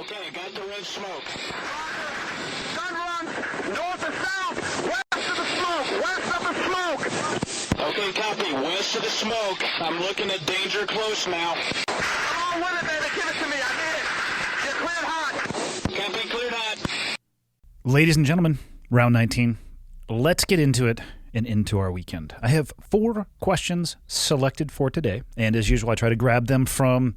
Okay, I got the red smoke. Gun runs north to south, west of the smoke, west of the smoke. Okay, copy. West of the smoke. I'm looking at danger close now. Come on with it, baby. Give it to me. I need it. You're cleared hot. Copy, cleared hot. Ladies and gentlemen, round 19. Let's get into it and into our weekend. I have 4 questions selected for today, and as usual, I try to grab them from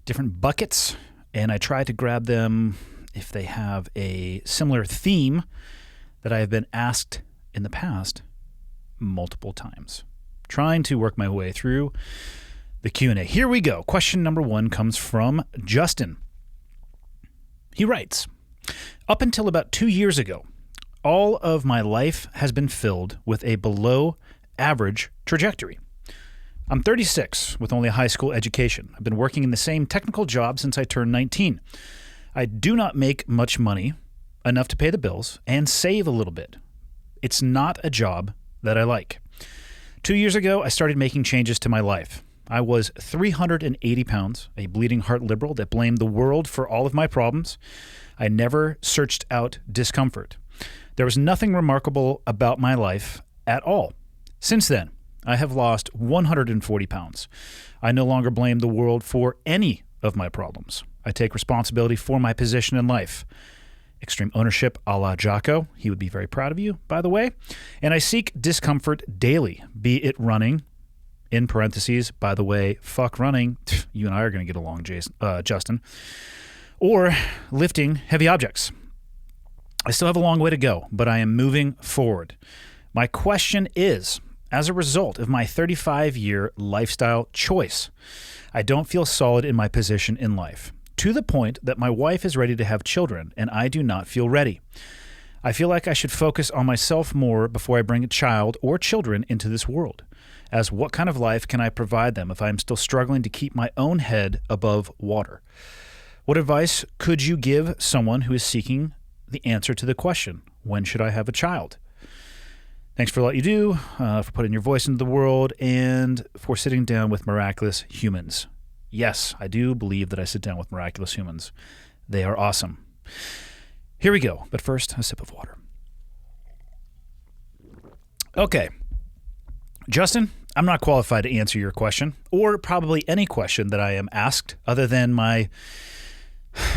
different buckets, and I try to grab them if they have a similar theme that I have been asked in the past multiple times. Trying to work my way through the Q&A. Here we go. Question number 1 comes from Justin. He writes, up until about 2 years ago, all of my life has been filled with a below average trajectory. I'm 36 with only a high school education. I've been working in the same technical job since I turned 19. I do not make much money, enough to pay the bills, and save a little bit. It's not a job that I like. 2 years ago, I started making changes to my life. I was 380 pounds, a bleeding heart liberal that blamed the world for all of my problems. I never searched out discomfort. There was nothing remarkable about my life at all. Since then, I have lost 140 pounds. I no longer blame the world for any of my problems. I take responsibility for my position in life. Extreme ownership a la Jocko. He would be very proud of you, by the way. And I seek discomfort daily, be it running, in parentheses, by the way, fuck running. You and I are going to get along, Justin. Or lifting heavy objects. I still have a long way to go, but I am moving forward. My question is, as a result of my 35-year lifestyle choice, I don't feel solid in my position in life, to the point that my wife is ready to have children, and I do not feel ready. I feel like I should focus on myself more before I bring a child or children into this world, as what kind of life can I provide them if I am still struggling to keep my own head above water? What advice could you give someone who is seeking the answer to the question, when should I have a child? Thanks for all you do, for putting your voice into the world, and for sitting down with miraculous humans. Yes, I do believe that I sit down with miraculous humans. They are awesome. Here we go, but first, a sip of water. Okay. Justin, I'm not qualified to answer your question, or probably any question that I am asked, other than my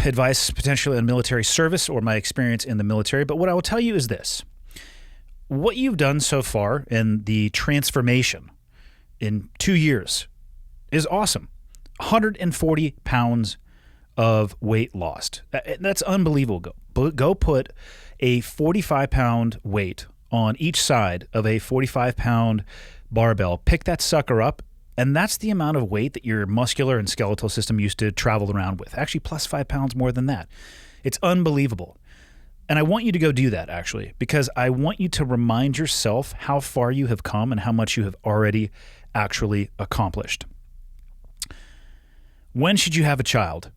advice potentially on military service or my experience in the military. But what I will tell you is this. What you've done so far in the transformation in 2 years is awesome. 140 pounds of weight lost. That's unbelievable. Go put a 45-pound weight on each side of a 45-pound barbell. Pick that sucker up. And that's the amount of weight that your muscular and skeletal system used to travel around with. Actually, plus 5 pounds more than that. It's unbelievable. And I want you to go do that, actually, because I want you to remind yourself how far you have come and how much you have already actually accomplished. When should you have a child?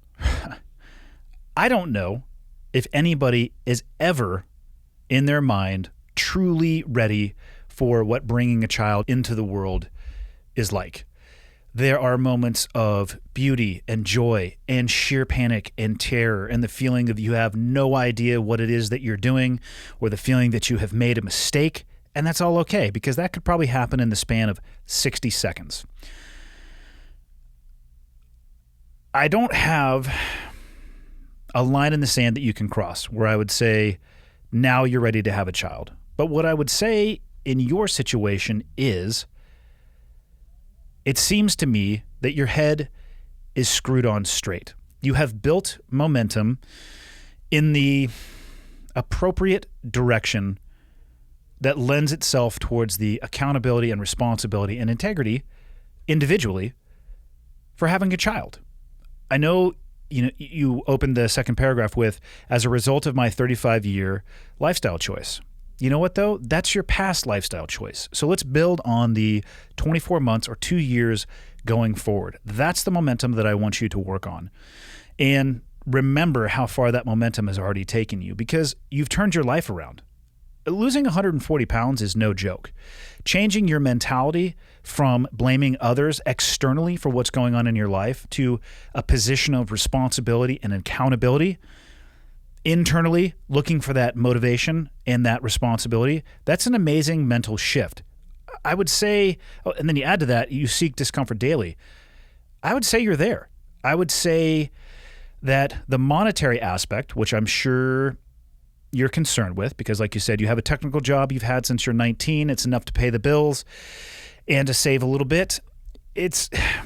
I don't know if anybody is ever, in their mind, truly ready for what bringing a child into the world is like. There are moments of beauty and joy and sheer panic and terror and the feeling of you have no idea what it is that you're doing, or the feeling that you have made a mistake, and that's all okay because that could probably happen in the span of 60 seconds. I don't have a line in the sand that you can cross where I would say, now you're ready to have a child. But what I would say in your situation is, it seems to me that your head is screwed on straight. You have built momentum in the appropriate direction that lends itself towards the accountability and responsibility and integrity individually for having a child. I know you opened the second paragraph with, as a result of my 35-year lifestyle choice. You know what, though? That's your past lifestyle choice. So let's build on the 24 months or 2 years going forward. That's the momentum that I want you to work on. And remember how far that momentum has already taken you, because you've turned your life around. losing 140 pounds is no joke. Changing your mentality from blaming others externally for what's going on in your life to a position of responsibility and accountability, internally looking for that motivation and that responsibility, that's an amazing mental shift. I would say, and then you add to that, you seek discomfort daily. I would say you're there. I would say that the monetary aspect, which I'm sure you're concerned with, because like you said, you have a technical job you've had since you're 19. It's enough to pay the bills and to save a little bit.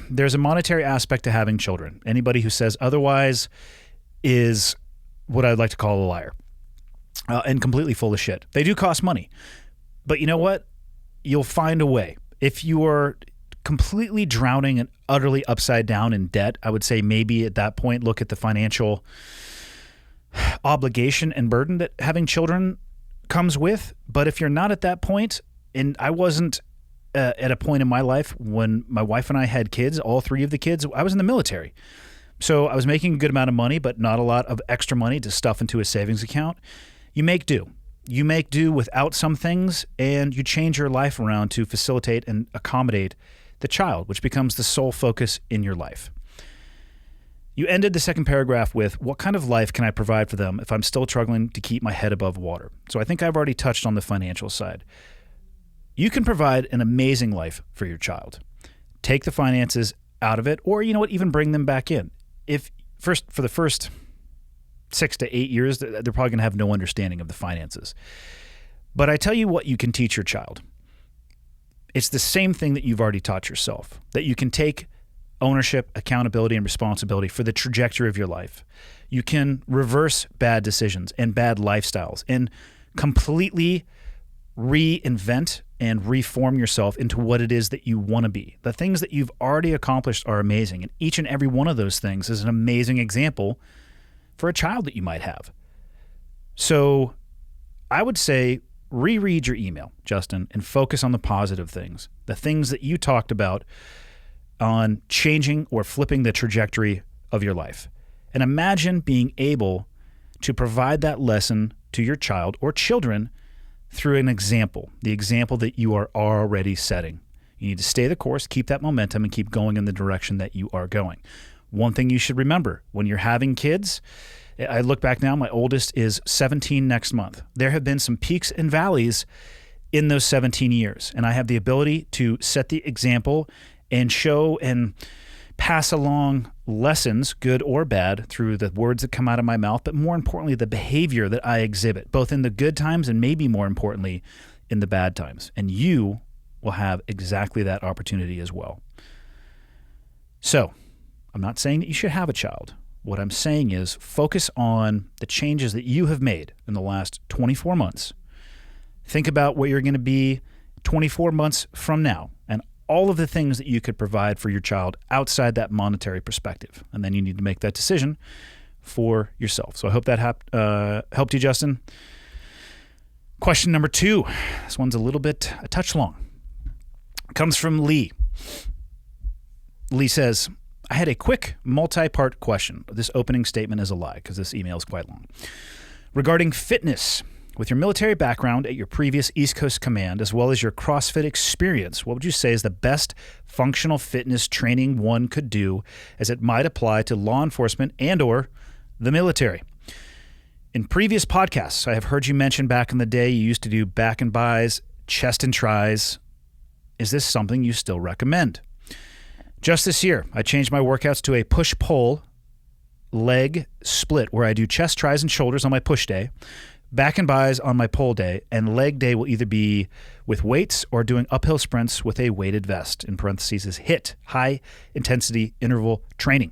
There's a monetary aspect to having children. Anybody who says otherwise is what I'd like to call a liar and completely full of shit. They do cost money. But you know what? You'll find a way. If you are completely drowning and utterly upside down in debt, I would say maybe at that point look at the financial obligation and burden that having children comes with. But if you're not at that point, and I wasn't at a point in my life when my wife and I had kids, all three of the kids, I was in the military. So I was making a good amount of money, but not a lot of extra money to stuff into a savings account. You make do. You make do without some things, and you change your life around to facilitate and accommodate the child, which becomes the sole focus in your life. You ended the second paragraph with, what kind of life can I provide for them if I'm still struggling to keep my head above water? So I think I've already touched on the financial side. You can provide an amazing life for your child. Take the finances out of it, or you know what, even bring them back in. For the first 6 to 8 years, they're probably going to have no understanding of the finances. But I tell you what you can teach your child. It's the same thing that you've already taught yourself, that you can take ownership, accountability, and responsibility for the trajectory of your life. You can reverse bad decisions and bad lifestyles and completely reinvent and reform yourself into what it is that you want to be. The things that you've already accomplished are amazing, and each and every one of those things is an amazing example for a child that you might have. So I would say reread your email, Justin, and focus on the positive things, the things that you talked about on changing or flipping the trajectory of your life. And imagine being able to provide that lesson to your child or children through an example, the example that you are already setting. You need to stay the course, keep that momentum, and keep going in the direction that you are going. One thing you should remember when you're having kids, I look back now, my oldest is 17 next month. There have been some peaks and valleys in those 17 years, and I have the ability to set the example and show and pass along lessons, good or bad, through the words that come out of my mouth, but more importantly, the behavior that I exhibit, both in the good times and maybe more importantly, in the bad times. And you will have exactly that opportunity as well. So, I'm not saying that you should have a child. What I'm saying is focus on the changes that you have made in the last 24 months. Think about what you're going to be 24 months from now and all of the things that you could provide for your child outside that monetary perspective. And then you need to make that decision for yourself. So I hope that helped you, Justin. Question number 2. This one's a touch long. It comes from Lee. Lee says, I had a quick multi-part question. This opening statement is a lie because this email is quite long. Regarding fitness, with your military background at your previous East Coast command, as well as your CrossFit experience, what would you say is the best functional fitness training one could do as it might apply to law enforcement and or the military? In previous podcasts, I have heard you mention back in the day you used to do back and bis, chest and tries. Is this something you still recommend? Just this year, I changed my workouts to a push-pull leg split where I do chest, tries, and shoulders on my push day, back and bis on my pull day, and leg day will either be with weights or doing uphill sprints with a weighted vest. In parentheses is HIIT, high intensity interval training.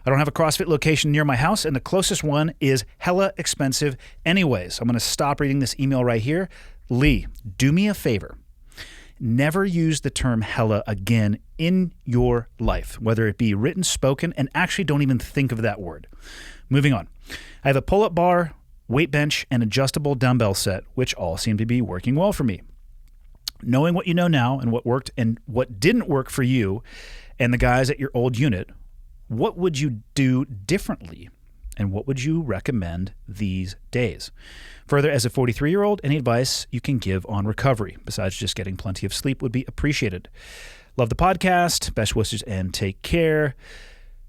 I don't have a CrossFit location near my house, and the closest one is hella expensive anyways. I'm going to stop reading this email right here. Lee, do me a favor. Never use the term hella again in your life, whether it be written, spoken, and actually don't even think of that word. Moving on. I have a pull-up bar, weight bench, and adjustable dumbbell set, which all seem to be working well for me. Knowing what you know now and what worked and what didn't work for you and the guys at your old unit, what would you do differently? and what would you recommend these days? Further, as a 43-year-old, any advice you can give on recovery, besides just getting plenty of sleep, would be appreciated. Love the podcast. Best wishes and take care.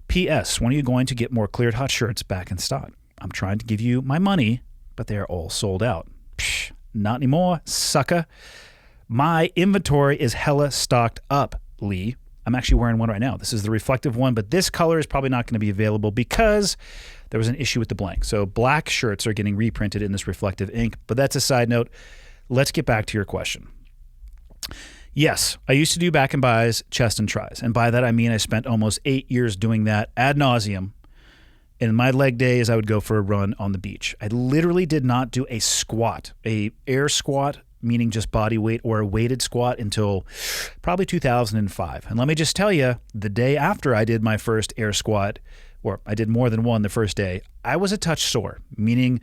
P.S. When are you going to get more Cleared Hot shirts back in stock? I'm trying to give you my money, but they are all sold out. Psh, not anymore, sucker. My inventory is hella stocked up, Lee. I'm actually wearing one right now. This is the reflective one, but this color is probably not going to be available because there was an issue with the blank. So black shirts are getting reprinted in this reflective ink, but that's a side note. Let's get back to your question. Yes, I used to do back and buys, chest and tries. And by that, I mean I spent almost 8 years doing that ad nauseum. In my leg days, I would go for a run on the beach. I literally did not do a squat, a air squat, meaning just body weight, or a weighted squat until probably 2005. And let me just tell you, the day after I did my first air squat, or I did more than one the first day, I was a touch sore, meaning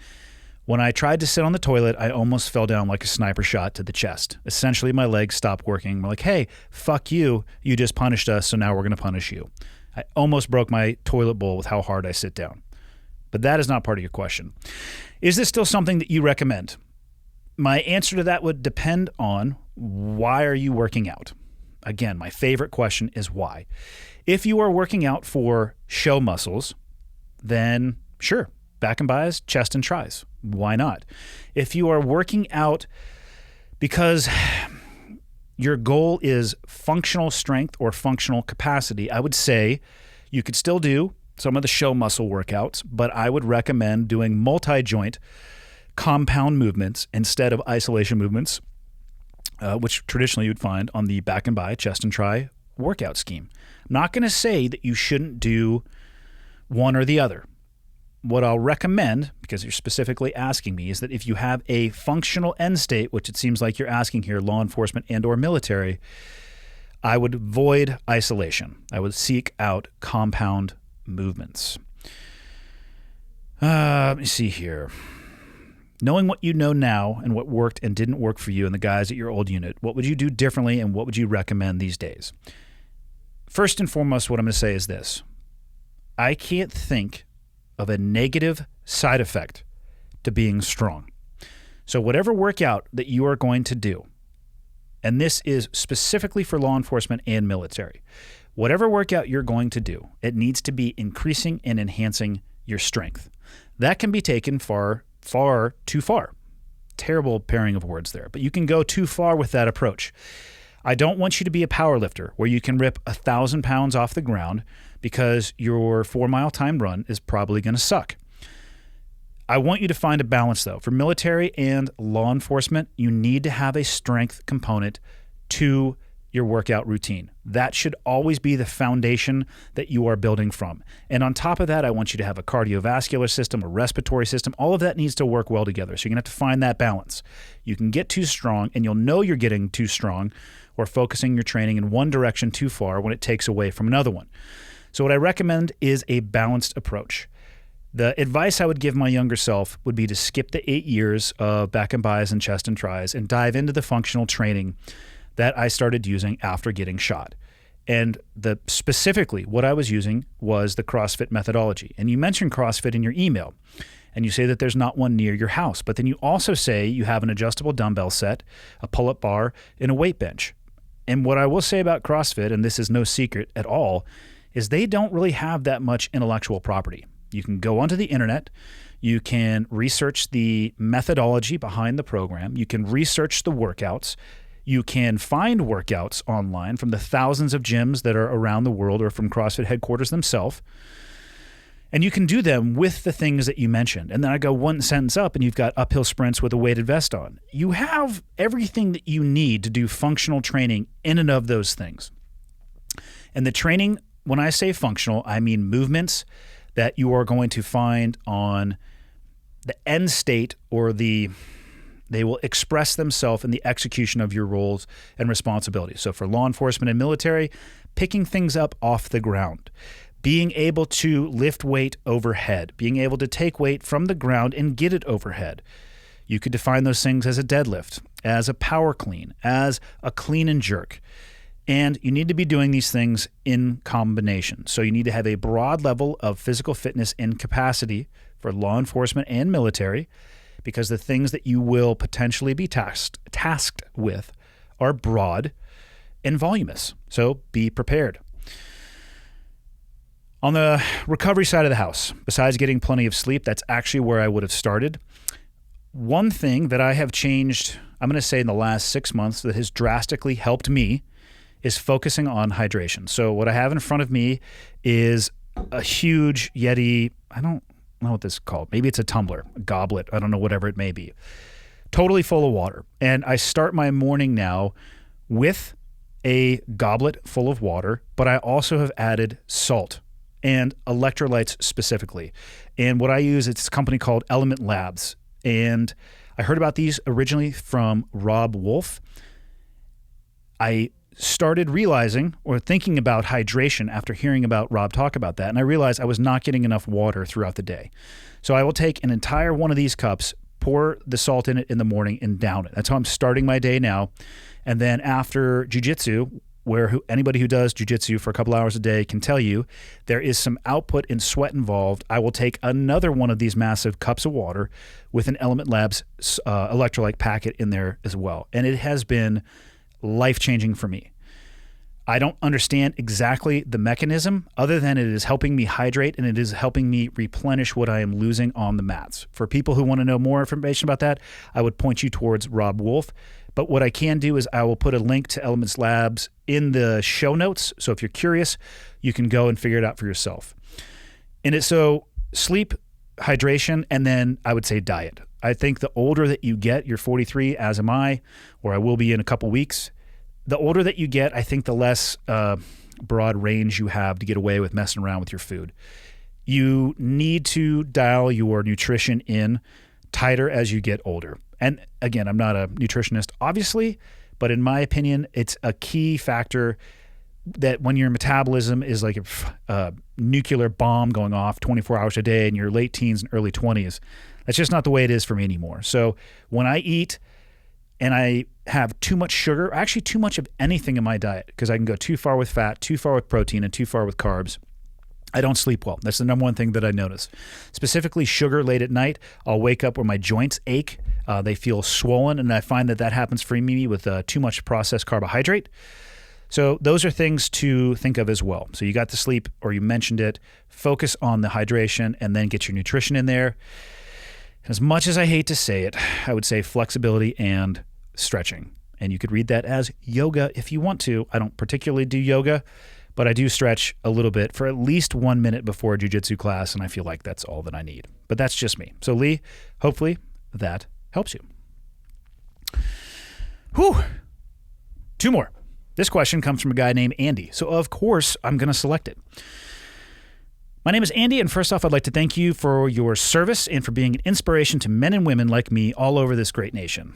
when I tried to sit on the toilet, I almost fell down like a sniper shot to the chest. Essentially, my legs stopped working. We're like, hey, fuck you. You just punished us, so now we're going to punish you. I almost broke my toilet bowl with how hard I sit down. But that is not part of your question. Is this still something that you recommend? My answer to that would depend on why are you working out? Again, my favorite question is why. If you are working out for show muscles, then sure, back and buys, chest and tries. Why not? If you are working out because your goal is functional strength or functional capacity, I would say you could still do some of the show muscle workouts, but I would recommend doing multi-joint compound movements instead of isolation movements, which traditionally you would find on the back and buy, chest and try workout scheme. I'm not going to say that you shouldn't do one or the other. What I'll recommend, because you're specifically asking me, is that if you have a functional end state, which it seems like you're asking here, law enforcement and or military, I would avoid isolation. I would seek out compound movements. Let me see here. Knowing what you know now and what worked and didn't work for you and the guys at your old unit, what would you do differently and what would you recommend these days? First and foremost, what I'm going to say is this. I can't think of a negative side effect to being strong. So whatever workout that you are going to do, and this is specifically for law enforcement and military, whatever workout you're going to do, it needs to be increasing and enhancing your strength. That can be taken far too far. Terrible pairing of words there, but you can go too far with that approach. I don't want you to be a power lifter where you can rip 1,000 pounds off the ground because your 4-mile time run is probably going to suck. I want you to find a balance, though. For military and law enforcement, you need to have a strength component to your workout routine. That should always be the foundation that you are building from. And on top of that, I want you to have a cardiovascular system, a respiratory system. All of that needs to work well together. So you're going to have to find that balance. You can get too strong, and you'll know you're getting too strong or focusing your training in one direction too far when it takes away from another one. So what I recommend is a balanced approach. The advice I would give my younger self would be to skip the 8 years of back and buys and chest and tries and dive into the functional training that I started using after getting shot. And specifically what I was using was the CrossFit methodology. And you mentioned CrossFit in your email, and you say that there's not one near your house. But then you also say you have an adjustable dumbbell set, a pull-up bar, and a weight bench. And what I will say about CrossFit, and this is no secret at all, is they don't really have that much intellectual property. You can go onto the internet, you can research the methodology behind the program, you can research the workouts, you can find workouts online from the thousands of gyms that are around the world or from CrossFit headquarters themselves, and you can do them with the things that you mentioned. And then I go one sentence up and you've got uphill sprints with a weighted vest on. You have everything that you need to do functional training in and of those things. And the training, when I say functional, I mean movements that you are going to find on the end state or they will express themselves in the execution of your roles and responsibilities. So for law enforcement and military, picking things up off the ground, being able to lift weight overhead, being able to take weight from the ground and get it overhead. You could define those things as a deadlift, as a power clean, as a clean and jerk. And you need to be doing these things in combination. So you need to have a broad level of physical fitness and capacity for law enforcement and military, because the things that you will potentially be tasked with are broad and voluminous. So be prepared. On the recovery side of the house, besides getting plenty of sleep, that's actually where I would have started. One thing that I have changed, I'm going to say in the last 6 months, that has drastically helped me is focusing on hydration. So what I have in front of me is a huge Yeti, I don't know what this is called. Maybe it's a tumbler, a goblet, I don't know, whatever it may be. Totally full of water. And I start my morning now with a goblet full of water, but I also have added salt and electrolytes specifically. And what I use, it's a company called Element Labs. And I heard about these originally from Rob Wolf. I started realizing or thinking about hydration after hearing about Rob talk about that. And I realized I was not getting enough water throughout the day. So I will take an entire one of these cups, pour the salt in it in the morning, and down it. That's how I'm starting my day now. And then after jiu-jitsu, where anybody who does jiu-jitsu for a couple hours a day can tell you there is some output and sweat involved, I will take another one of these massive cups of water with an Element Labs electrolyte packet in there as well. And it has been life-changing for me. I don't understand exactly the mechanism other than it is helping me hydrate and it is helping me replenish what I am losing on the mats. For people who want to know more information about that, I would point you towards Rob Wolf. But what I can do is I will put a link to Elements Labs in the show notes. So if you're curious, you can go and figure it out for yourself. So sleep, hydration, and then I would say diet. I think the older that you get, you're 43, as am I, or I will be in a couple weeks. The older that you get, I think the less broad range you have to get away with messing around with your food. You need to dial your nutrition in tighter as you get older. And again, I'm not a nutritionist, obviously, but in my opinion, it's a key factor that when your metabolism is like a nuclear bomb going off 24 hours a day in your late teens and early 20s, that's just not the way it is for me anymore. So when I eat and I have too much sugar, actually too much of anything in my diet, because I can go too far with fat, too far with protein, and too far with carbs, I don't sleep well. That's the number one thing that I notice. Specifically sugar late at night, I'll wake up where my joints ache. They feel swollen, and I find that happens for me with too much processed carbohydrate. So those are things to think of as well. So you got the sleep, or you mentioned it. Focus on the hydration, and then get your nutrition in there. As much as I hate to say it, I would say flexibility and stretching. And you could read that as yoga if you want to. I don't particularly do yoga, but I do stretch a little bit for at least 1 minute before a jiu-jitsu class, and I feel like that's all that I need. But that's just me. So Lee, hopefully that helps you. Whew. 2 more. This question comes from a guy named Andy. So of course I'm going to select it. My name is Andy, and first off, I'd like to thank you for your service and for being an inspiration to men and women like me all over this great nation.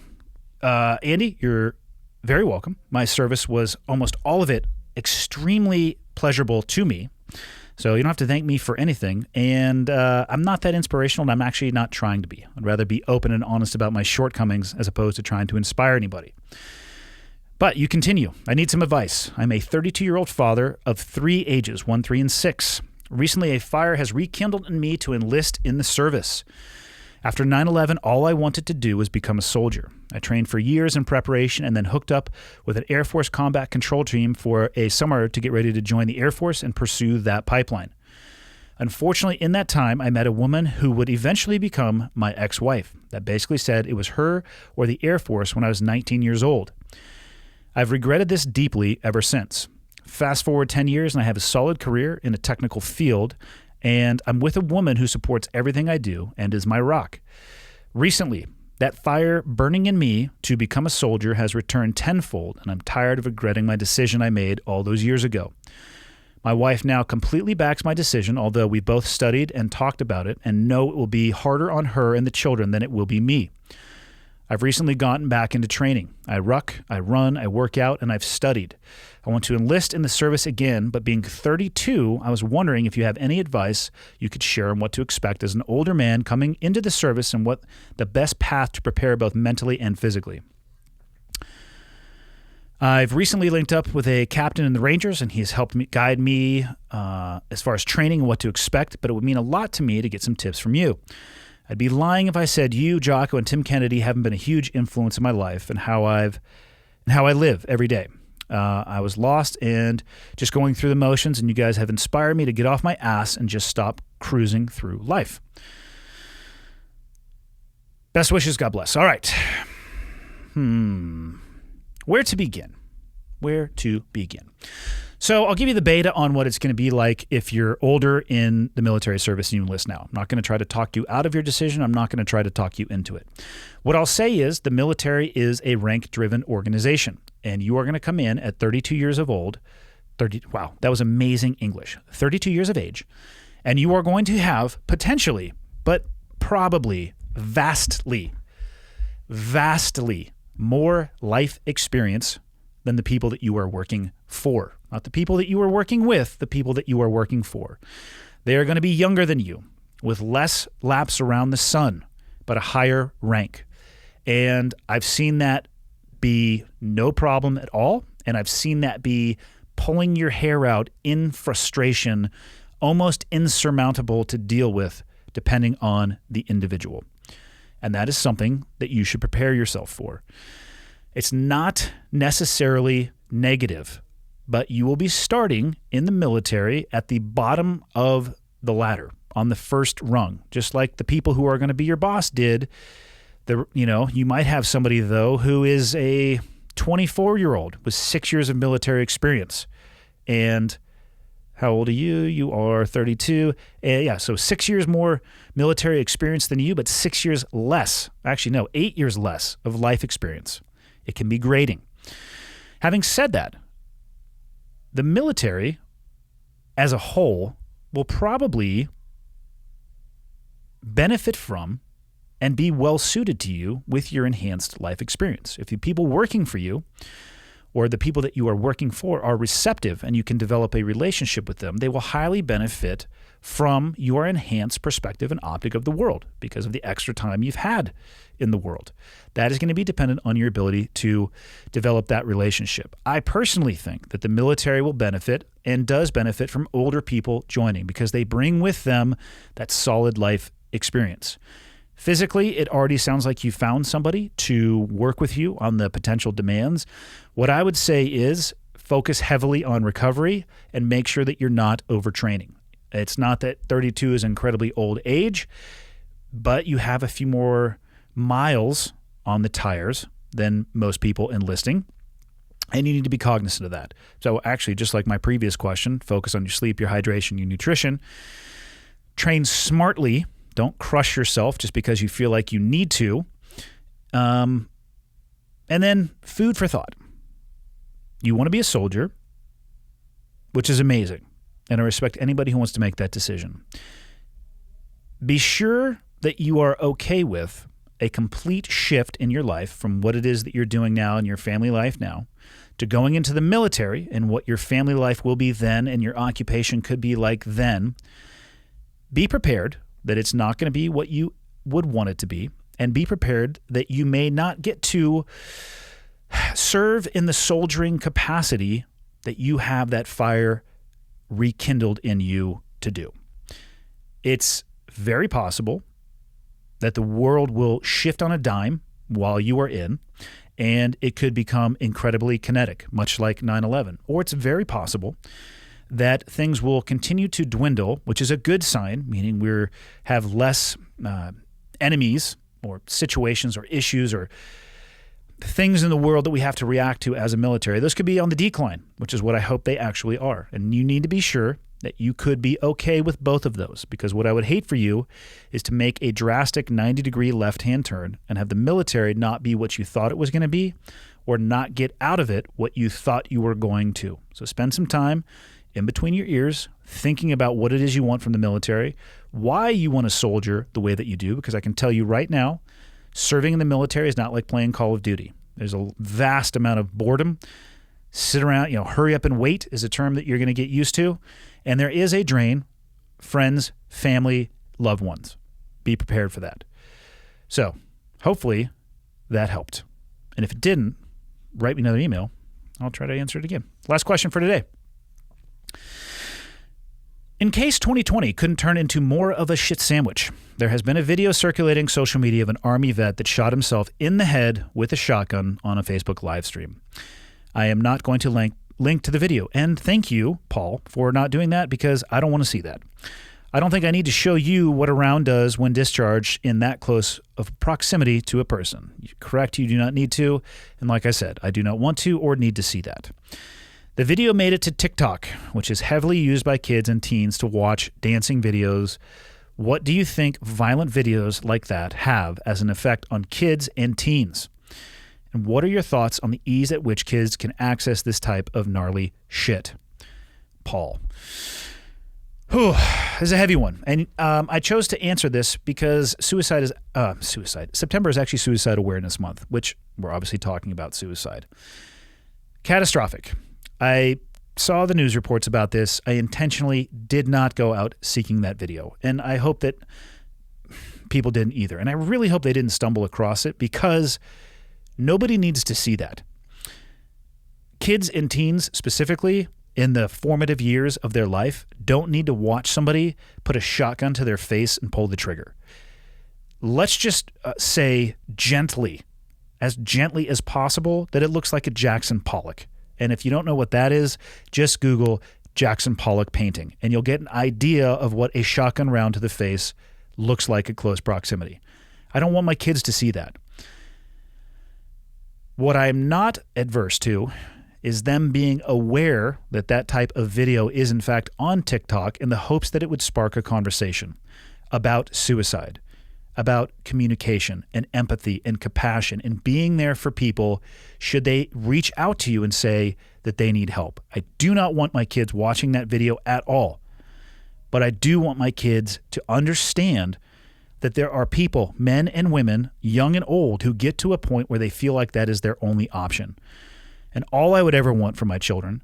Andy, you're very welcome. My service was almost all of it extremely pleasurable to me, so you don't have to thank me for anything. And I'm not that inspirational, and I'm actually not trying to be. I'd rather be open and honest about my shortcomings as opposed to trying to inspire anybody. But you continue. I need some advice. I'm a 32-year-old father of 3 ages, 1, 3, and 6. Recently, a fire has rekindled in me to enlist in the service. After 9/11, all I wanted to do was become a soldier. I trained for years in preparation and then hooked up with an Air Force combat control team for a summer to get ready to join the Air Force and pursue that pipeline. Unfortunately, in that time, I met a woman who would eventually become my ex-wife that basically said it was her or the Air Force when I was 19 years old. I've regretted this deeply ever since. Fast forward 10 years and I have a solid career in a technical field, and I'm with a woman who supports everything I do and is my rock. Recently, that fire burning in me to become a soldier has returned tenfold, and I'm tired of regretting my decision I made all those years ago. My wife now completely backs my decision, although we both studied and talked about it and know it will be harder on her and the children than it will be me. I've recently gotten back into training. I ruck, I run, I work out, and I've studied. I want to enlist in the service again, but being 32, I was wondering if you have any advice you could share on what to expect as an older man coming into the service and what the best path to prepare both mentally and physically. I've recently linked up with a captain in the Rangers, and he's helped me guide me as far as training and what to expect, but it would mean a lot to me to get some tips from you. I'd be lying if I said you, Jocko, and Tim Kennedy haven't been a huge influence in my life and how I live every day. I was lost and just going through the motions, and you guys have inspired me to get off my ass and just stop cruising through life. Best wishes, God bless. All right. Where to begin? So I'll give you the beta on what it's going to be like if you're older in the military service and you enlist now. I'm not going to try to talk you out of your decision. I'm not going to try to talk you into it. What I'll say is the military is a rank-driven organization, and you are going to come in at 32 years of old. Wow, that was amazing English. 32 years of age, and you are going to have potentially, but probably vastly more life experience than the people that you are working for. Not the people that you are working with, the people that you are working for. They are going to be younger than you, with less laps around the sun, but a higher rank. And I've seen that be no problem at all, and I've seen that be pulling your hair out in frustration, almost insurmountable to deal with, depending on the individual. And that is something that you should prepare yourself for. It's not necessarily negative, but you will be starting in the military at the bottom of the ladder, on the first rung, just like the people who are going to be your boss did. You might have somebody, though, who is a 24-year-old with 6 years of military experience. And how old are you? You are 32. So 6 years more military experience than you, but 6 years less. Actually, no, 8 years less of life experience. It can be grating. Having said that, the military as a whole will probably benefit from and be well suited to you with your enhanced life experience. If the people working for you or the people that you are working for are receptive and you can develop a relationship with them, they will highly benefit from your enhanced perspective and optic of the world because of the extra time you've had in the world. That is going to be dependent on your ability to develop that relationship. I personally think that the military will benefit and does benefit from older people joining because they bring with them that solid life experience. Physically, it already sounds like you found somebody to work with you on the potential demands. What I would say is focus heavily on recovery and make sure that you're not overtraining. It's not that 32 is incredibly old age, but you have a few more miles on the tires than most people enlisting, and you need to be cognizant of that. So actually, just like my previous question, focus on your sleep, your hydration, your nutrition. Train smartly. Don't crush yourself just because you feel like you need to. And then food for thought. You want to be a soldier, which is amazing. And I respect anybody who wants to make that decision. Be sure that you are okay with a complete shift in your life from what it is that you're doing now in your family life now to going into the military and what your family life will be then and your occupation could be like then. Be prepared that it's not going to be what you would want it to be, and be prepared that you may not get to serve in the soldiering capacity that you have that fire rekindled in you to do. It's very possible that the world will shift on a dime while you are in, and it could become incredibly kinetic, much like 9/11. Or it's very possible that things will continue to dwindle, which is a good sign, meaning we have less enemies or situations or issues or things in the world that we have to react to as a military. Those could be on the decline, which is what I hope they actually are. And you need to be sure that you could be okay with both of those, because what I would hate for you is to make a drastic 90-degree left-hand turn and have the military not be what you thought it was going to be or not get out of it what you thought you were going to. So spend some time in between your ears, thinking about what it is you want from the military, why you want to soldier the way that you do, because I can tell you right now, serving in the military is not like playing Call of Duty. There's a vast amount of boredom. Sit around, hurry up and wait is a term that you're going to get used to. And there is a drain, friends, family, loved ones. Be prepared for that. So hopefully that helped. And if it didn't, write me another email, I'll try to answer it again. Last question for today. In case 2020 couldn't turn into more of a shit sandwich, there has been a video circulating social media of an Army vet that shot himself in the head with a shotgun on a Facebook live stream. I am not going to link to the video. And thank you, Paul, for not doing that because I don't want to see that. I don't think I need to show you what a round does when discharged in that close of proximity to a person. You're correct, you do not need to. And like I said, I do not want to or need to see that. The video made it to TikTok, which is heavily used by kids and teens to watch dancing videos. What do you think violent videos like that have as an effect on kids and teens? And what are your thoughts on the ease at which kids can access this type of gnarly shit? Paul. Whew, this is a heavy one. And I chose to answer this because September is actually Suicide Awareness Month, which we're obviously talking about suicide. Catastrophic. I saw the news reports about this. I intentionally did not go out seeking that video. And I hope that people didn't either. And I really hope they didn't stumble across it because nobody needs to see that. Kids and teens specifically in the formative years of their life don't need to watch somebody put a shotgun to their face and pull the trigger. Let's just say gently as possible, that it looks like a Jackson Pollock. And if you don't know what that is, just Google Jackson Pollock painting, and you'll get an idea of what a shotgun round to the face looks like at close proximity. I don't want my kids to see that. What I'm not adverse to is them being aware that that type of video is in fact on TikTok in the hopes that it would spark a conversation about suicide, about communication and empathy and compassion and being there for people should they reach out to you and say that they need help. I do not want my kids watching that video at all, but I do want my kids to understand that there are people, men and women, young and old, who get to a point where they feel like that is their only option. And all I would ever want for my children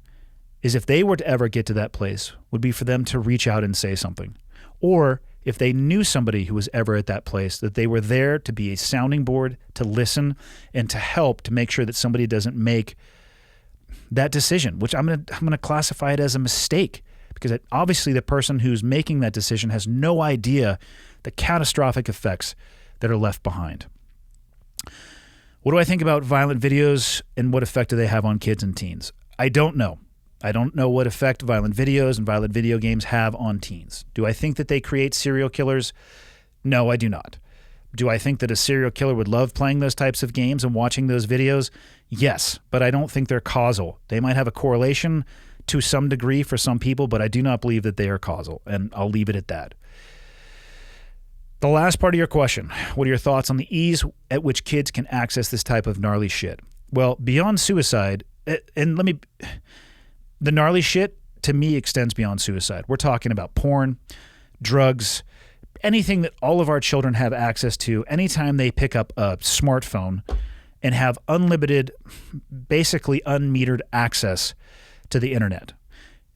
is if they were to ever get to that place would be for them to reach out and say something. Or if they knew somebody who was ever at that place, that they were there to be a sounding board, to listen, and to help to make sure that somebody doesn't make that decision, which I'm gonna classify it as a mistake because obviously the person who's making that decision has no idea the catastrophic effects that are left behind. What do I think about violent videos and what effect do they have on kids and teens? I don't know. I don't know what effect violent videos and violent video games have on teens. Do I think that they create serial killers? No, I do not. Do I think that a serial killer would love playing those types of games and watching those videos? Yes, but I don't think they're causal. They might have a correlation to some degree for some people, but I do not believe that they are causal, and I'll leave it at that. The last part of your question, what are your thoughts on the ease at which kids can access this type of gnarly shit? Well, beyond suicide, and the gnarly shit to me extends beyond suicide. We're talking about porn, drugs, anything that all of our children have access to anytime they pick up a smartphone and have unlimited, basically unmetered access to the internet.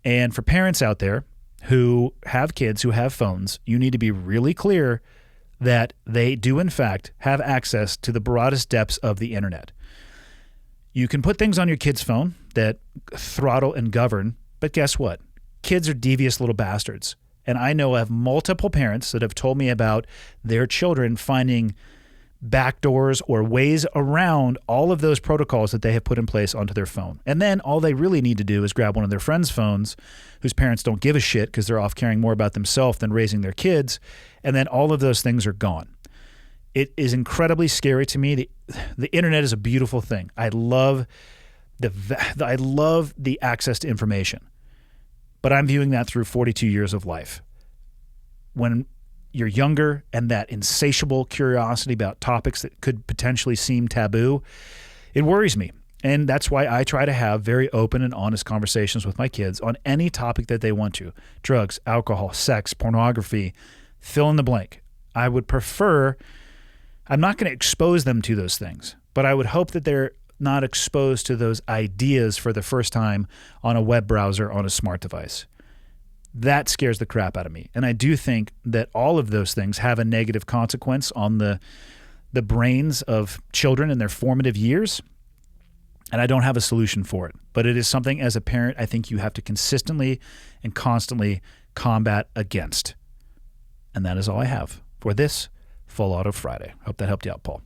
And for parents out there who have kids who have phones, you need to be really clear that they do in fact have access to the broadest depths of the internet. You can put things on your kid's phone that throttle and govern, but guess what? Kids are devious little bastards. And I know of multiple parents that have told me about their children finding backdoors or ways around all of those protocols that they have put in place onto their phone. And then all they really need to do is grab one of their friends' phones whose parents don't give a shit because they're off caring more about themselves than raising their kids. And then all of those things are gone. It is incredibly scary to me. The internet is a beautiful thing. I love the access to information, but I'm viewing that through 42 years of life. When you're younger and that insatiable curiosity about topics that could potentially seem taboo, it worries me. And that's why I try to have very open and honest conversations with my kids on any topic that they want to. Drugs, alcohol, sex, pornography, fill in the blank. I would prefer, I'm not going to expose them to those things, but I would hope that they're not exposed to those ideas for the first time on a web browser on a smart device. That scares the crap out of me. And I do think that all of those things have a negative consequence on the brains of children in their formative years. And I don't have a solution for it. But it is something as a parent I think you have to consistently and constantly combat against. And that is all I have for this Full Auto Friday. Hope that helped you out, Paul.